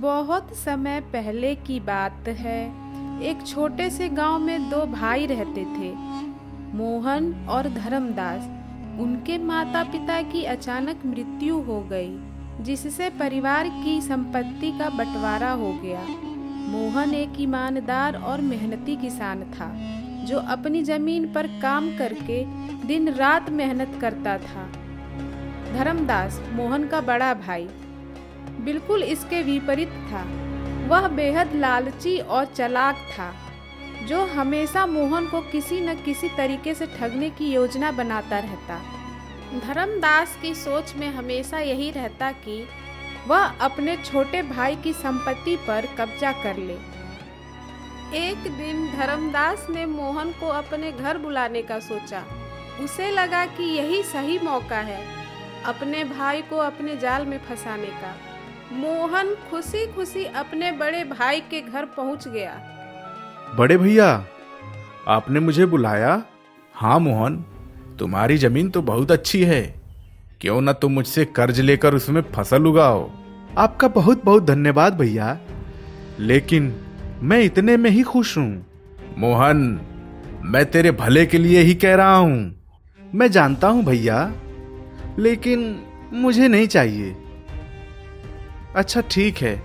बहुत समय पहले की बात है। एक छोटे से गांव में दो भाई रहते थे, मोहन और धर्मदास। उनके माता पिता की अचानक मृत्यु हो गई, जिससे परिवार की संपत्ति का बंटवारा हो गया। मोहन एक ईमानदार और मेहनती किसान था, जो अपनी जमीन पर काम करके दिन रात मेहनत करता था। धर्मदास, मोहन का बड़ा भाई, बिल्कुल इसके विपरीत था। वह बेहद लालची और चालाक था, जो हमेशा मोहन को किसी न किसी तरीके से ठगने की योजना बनाता रहता। धर्मदास की सोच में हमेशा यही रहता कि वह अपने छोटे भाई की संपत्ति पर कब्जा कर ले। एक दिन धर्मदास ने मोहन को अपने घर बुलाने का सोचा। उसे लगा कि यही सही मौका है अपने भाई को अपने जाल में फंसाने का। मोहन खुशी खुशी अपने बड़े भाई के घर पहुंच गया। बड़े भैया, आपने मुझे बुलाया? हाँ मोहन, तुम्हारी जमीन तो बहुत अच्छी है। क्यों ना तुम मुझसे कर्ज लेकर उसमें फसल उगाओ। आपका बहुत बहुत धन्यवाद भैया, लेकिन मैं इतने में ही खुश हूँ। मोहन, मैं तेरे भले के लिए ही कह रहा हूँ। मैं जानता हूँ भैया, लेकिन मुझे नहीं चाहिए। अच्छा ठीक है,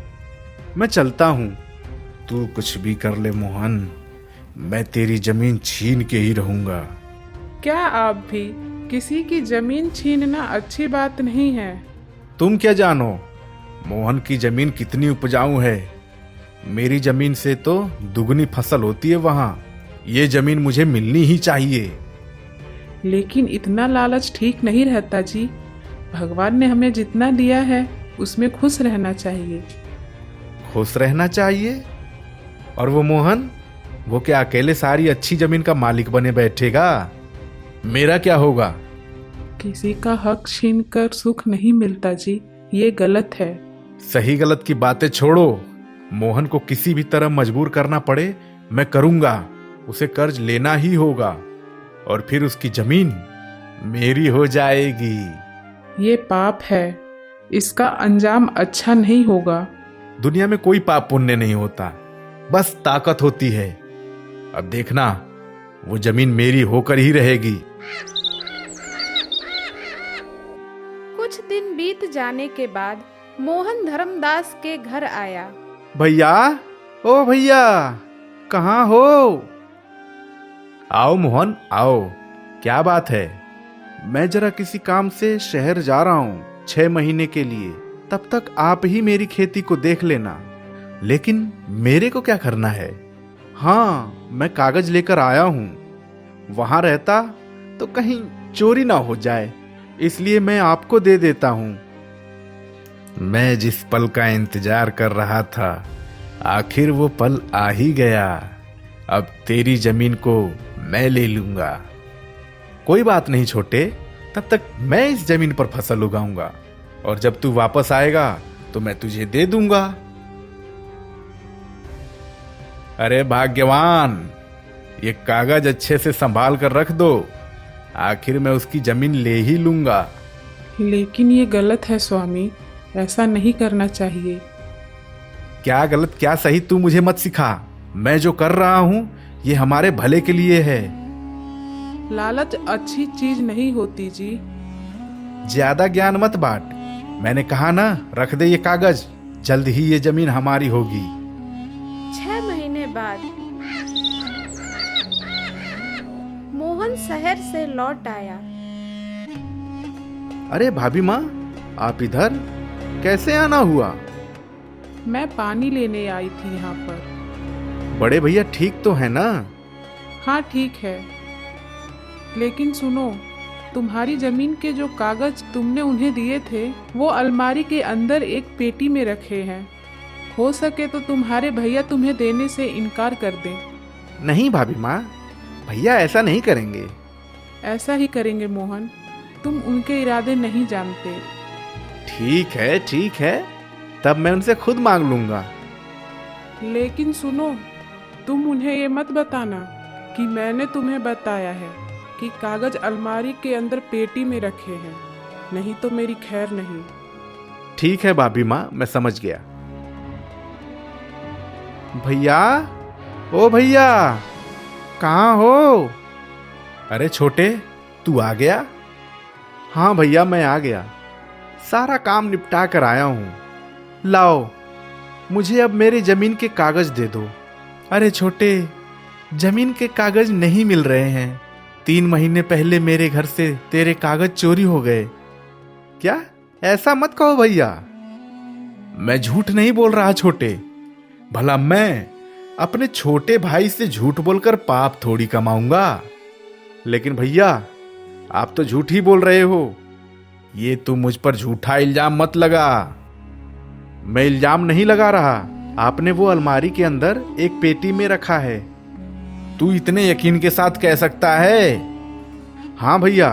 मैं चलता हूँ। तू कुछ भी कर ले मोहन, मैं तेरी जमीन छीन के ही रहूंगा। क्या आप भी? किसी की जमीन छीनना अच्छी बात नहीं है। तुम क्या जानो मोहन की जमीन कितनी उपजाऊ है। मेरी जमीन से तो दुगनी फसल होती है वहां। ये जमीन मुझे मिलनी ही चाहिए। लेकिन इतना लालच ठीक नहीं रहता जी। भगवान ने हमें जितना दिया है उसमें खुश रहना चाहिए। खुश रहना चाहिए? और वो मोहन, वो क्या अकेले सारी अच्छी जमीन का मालिक बने बैठेगा? मेरा क्या होगा? किसी का हक छीनकर सुख नहीं मिलता जी, ये गलत है। सही गलत की बातें छोड़ो। मोहन को किसी भी तरह मजबूर करना पड़े मैं करूंगा। उसे कर्ज लेना ही होगा और फिर उसकी जमीन मेरी हो जाएगी। ये पाप है, इसका अंजाम अच्छा नहीं होगा। दुनिया में कोई पाप पुण्य नहीं होता, बस ताकत होती है। अब देखना, वो जमीन मेरी होकर ही रहेगी। कुछ दिन बीत जाने के बाद मोहन धर्मदास के घर आया। भैया, ओ भैया, कहाँ हो? आओ मोहन, आओ। क्या बात है? मैं जरा किसी काम से शहर जा रहा हूँ 6 महीने के लिए। तब तक आप ही मेरी खेती को देख लेना। लेकिन मेरे को क्या करना है? हाँ, मैं कागज लेकर आया हूँ। वहां रहता तो कहीं चोरी ना हो जाए, इसलिए मैं आपको दे देता हूँ। मैं जिस पल का इंतजार कर रहा था, आखिर वो पल आ ही गया। अब तेरी जमीन को मैं ले लूंगा। कोई बात नहीं छोटे, तब तक मैं इस जमीन पर फसल उगाऊंगा और जब तू वापस आएगा तो मैं तुझे दे दूंगा। अरे भाग्यवान, ये कागज अच्छे से संभाल कर रख दो। आखिर मैं उसकी जमीन ले ही लूंगा। लेकिन ये गलत है स्वामी, ऐसा नहीं करना चाहिए। क्या गलत क्या सही तू मुझे मत सिखा। मैं जो कर रहा हूं ये हमारे भले के लिए है। लालच अच्छी चीज नहीं होती जी। ज्यादा ज्ञान मत बांट। मैंने कहा ना, रख दे ये कागज। जल्द ही ये जमीन हमारी होगी। 6 महीने बाद मोहन शहर से लौट आया। अरे भाभी माँ, आप इधर कैसे आना हुआ? मैं पानी लेने आई थी यहाँ पर। बड़े भैया ठीक तो है ना? हाँ ठीक है, लेकिन सुनो, तुम्हारी जमीन के जो कागज तुमने उन्हें दिए थे वो अलमारी के अंदर एक पेटी में रखे हैं। हो सके तो तुम्हारे भैया तुम्हें देने से इनकार कर दें। नहीं भाभी माँ, भैया ऐसा नहीं करेंगे। ऐसा ही करेंगे मोहन, तुम उनके इरादे नहीं जानते। ठीक है, तब मैं उनसे खुद मांग लूंगा। लेकिन सुनो, तुम उन्हें ये मत बताना कि मैंने तुम्हें बताया है कि कागज अलमारी के अंदर पेटी में रखे हैं, नहीं तो मेरी खैर नहीं। ठीक है भाभी माँ, मैं समझ गया। भैया, ओ भैया, कहाँ हो? अरे छोटे, तू आ गया? हाँ भैया, मैं आ गया। सारा काम निपटा कर आया हूँ। लाओ, मुझे अब मेरी जमीन के कागज दे दो। अरे छोटे, जमीन के कागज नहीं मिल रहे हैं। 3 महीने पहले मेरे घर से तेरे कागज चोरी हो गए। क्या? ऐसा मत कहो भैया। मैं झूठ नहीं बोल रहा छोटे। भला मैं अपने छोटे भाई से झूठ बोलकर पाप थोड़ी कमाऊंगा। लेकिन भैया, आप तो झूठ ही बोल रहे हो। ये तू मुझ पर झूठा इल्जाम मत लगा। मैं इल्जाम नहीं लगा रहा। आपने वो अलमारी के अंदर एक पेटी में रखा है। तू इतने यकीन के साथ कह सकता है? हाँ भैया,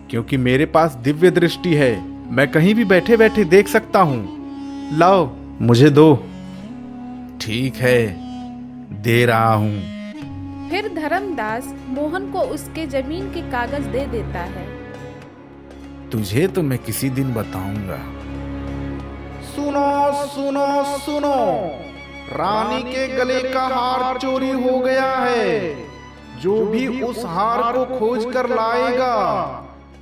क्योंकि मेरे पास दिव्य दृष्टि है। मैं कहीं भी बैठे बैठे देख सकता हूँ। लाओ, मुझे दो। ठीक है, दे रहा हूँ। फिर धर्मदास मोहन को उसके जमीन के कागज दे देता है। तुझे तो मैं किसी दिन बताऊंगा। सुनो सुनो सुनो, रानी के गले का हार चोरी हो गया है। जो भी उस हार को खोज कर लाएगा,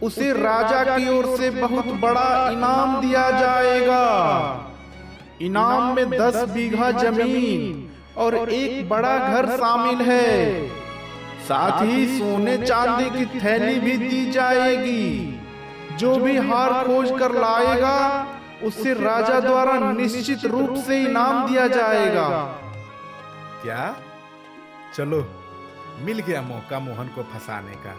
उसे राजा की ओर से बहुत बड़ा इनाम दिया जाएगा। इनाम में 10 बीघा जमीन और एक बड़ा घर शामिल है। साथ ही सोने चांदी की थैली भी दी जाएगी। जो भी हार खोज कर लाएगा, उससे राजा द्वारा निश्चित रूप से इनाम दिया जाएगा। क्या? चलो, मिल गया मौका मोहन को फंसाने का।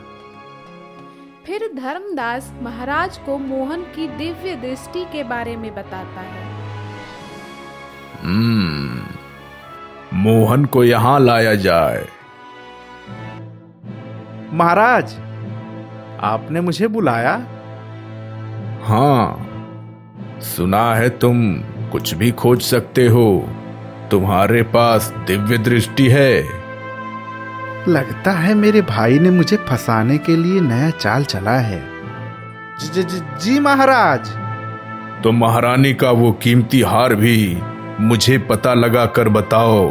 फिर धर्मदास महाराज को मोहन की दिव्य दृष्टि के बारे में बताता है। मोहन को यहां लाया जाए। महाराज, आपने मुझे बुलाया? हाँ, सुना है तुम कुछ भी खोज सकते हो। तुम्हारे पास दिव्य दृष्टि है। लगता है मेरे भाई ने मुझे फंसाने के लिए नया चाल चला है। जी महाराज। तो महारानी का वो कीमती हार भी मुझे पता लगा कर बताओ।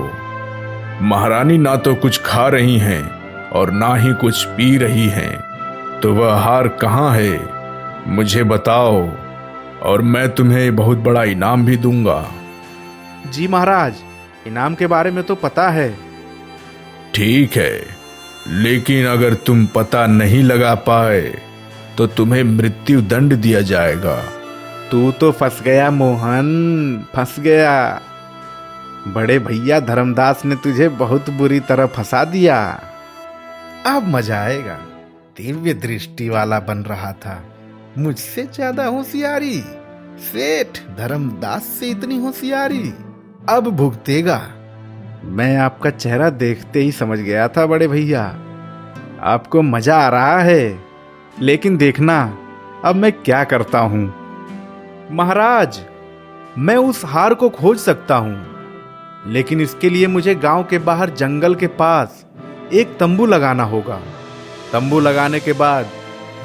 महारानी ना तो कुछ खा रही हैं और ना ही कुछ पी रही हैं। तो वह हार कहाँ है, मुझे बताओ और मैं तुम्हें बहुत बड़ा इनाम भी दूंगा। जी महाराज, इनाम के बारे में तो पता है। ठीक है, लेकिन अगर तुम पता नहीं लगा पाए तो तुम्हें मृत्यु दंड दिया जाएगा। तू तो फंस गया मोहन, फंस गया। बड़े भैया धर्मदास ने तुझे बहुत बुरी तरह फंसा दिया। अब मजा आएगा। दिव्य दृष्टि वाला बन रहा था, मुझसे ज्यादा होशियारी। सेठ धर्मदास से इतनी होशियारी, अब भुगतेगा। मैं आपका चेहरा देखते ही समझ गया था बड़े भैया, आपको मजा आ रहा है। लेकिन देखना अब मैं क्या करता हूं। महाराज, मैं उस हार को खोज सकता हूं, लेकिन इसके लिए मुझे गांव के बाहर जंगल के पास एक तंबू लगाना होगा। तंबू लगाने के बाद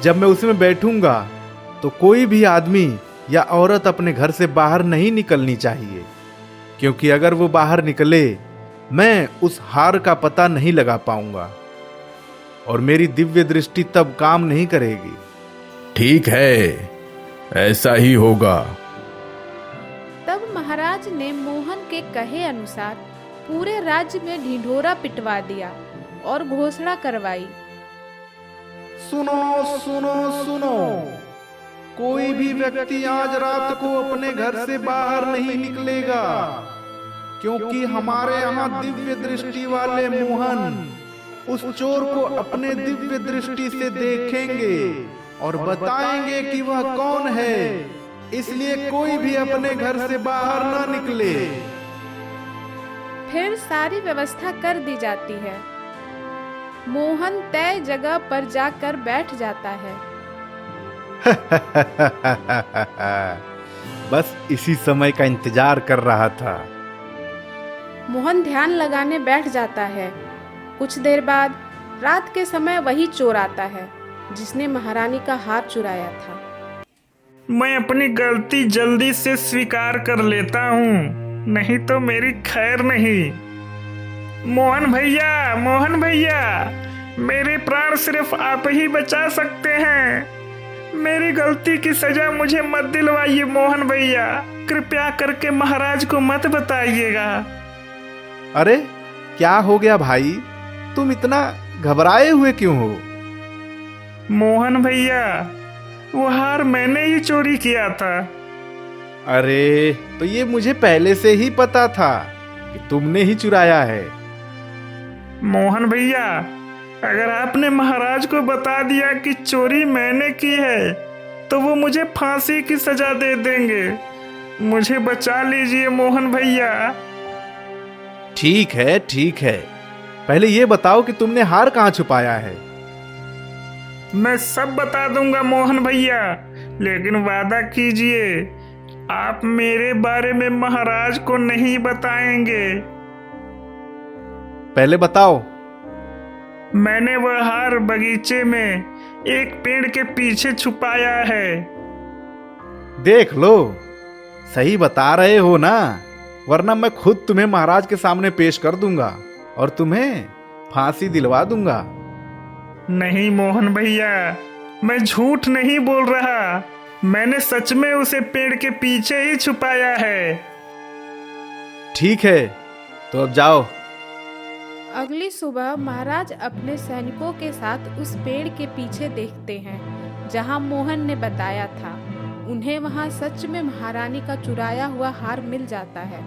जब मैं उसमें बैठूंगा तो कोई भी आदमी या औरत अपने घर से बाहर नहीं निकलनी चाहिए, क्योंकि अगर वो बाहर निकले मैं उस हार का पता नहीं लगा पाऊंगा और मेरी दिव्य दृष्टि तब काम नहीं करेगी। ठीक है, ऐसा ही होगा। तब महाराज ने मोहन के कहे अनुसार पूरे राज्य में ढिंढोरा पिटवा दिया और घोषणा करवाई। सुनो सुनो सुनो, कोई भी व्यक्ति आज रात को अपने घर से बाहर नहीं निकलेगा, क्योंकि हमारे यहाँ दिव्य दृष्टि वाले मोहन उस चोर को अपने दिव्य दृष्टि से देखेंगे और बताएंगे कि वह कौन है। इसलिए कोई भी अपने घर से बाहर ना निकले। फिर सारी व्यवस्था कर दी जाती है। मोहन तय जगह पर जाकर बैठ जाता है। बस इसी समय का इंतजार कर रहा था। मोहन ध्यान लगाने बैठ जाता है। कुछ देर बाद रात के समय वही चोर आता है जिसने महारानी का हार चुराया था। मैं अपनी गलती जल्दी से स्वीकार कर लेता हूँ, नहीं तो मेरी खैर नहीं। मोहन भैया, मेरे प्राण सिर्फ आप ही बचा सकते हैं। मेरी गलती की सजा मुझे मत दिलवाइए मोहन भैया, कृपया करके महाराज को मत बताइएगा। अरे क्या हो गया भाई, तुम इतना घबराए हुए क्यों हो? मोहन भैया, वो हार मैंने ही चोरी किया था। अरे तो ये मुझे पहले से ही पता था कि तुमने ही चुराया है। मोहन भैया, अगर आपने महाराज को बता दिया कि चोरी मैंने की है तो वो मुझे फांसी की सजा दे देंगे। मुझे बचा लीजिए मोहन भैया। ठीक है ठीक है, पहले ये बताओ कि तुमने हार कहाँ छुपाया है। मैं सब बता दूंगा मोहन भैया, लेकिन वादा कीजिए आप मेरे बारे में महाराज को नहीं बताएंगे। पहले बताओ। मैंने वह हार बगीचे में एक पेड़ के पीछे छुपाया है। देख लो, सही बता रहे हो ना, वरना मैं खुद तुम्हें महाराज के सामने पेश कर दूंगा और तुम्हें फांसी दिलवा दूंगा। नहीं मोहन भैया, मैं झूठ नहीं बोल रहा, मैंने सच में उसे पेड़ के पीछे ही छुपाया है। ठीक है, तो अब जाओ। अगली सुबह महाराज अपने सैनिकों के साथ उस पेड़ के पीछे देखते हैं जहां मोहन ने बताया था। उन्हें वहां सच में महारानी का चुराया हुआ हार मिल जाता है।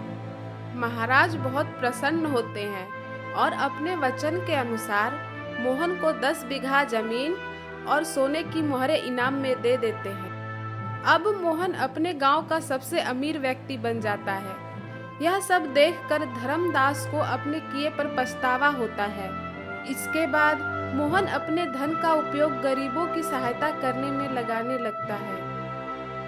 महाराज बहुत प्रसन्न होते हैं और अपने वचन के अनुसार मोहन को 10 बीघा जमीन और सोने की मोहरें इनाम में दे देते हैं। अब मोहन अपने गांव का सबसे अमीर व्यक्ति बन जाता है। यह सब देखकर धर्मदास को अपने किए पर पछतावा होता है। इसके बाद मोहन अपने धन का उपयोग गरीबों की सहायता करने में लगाने लगता है।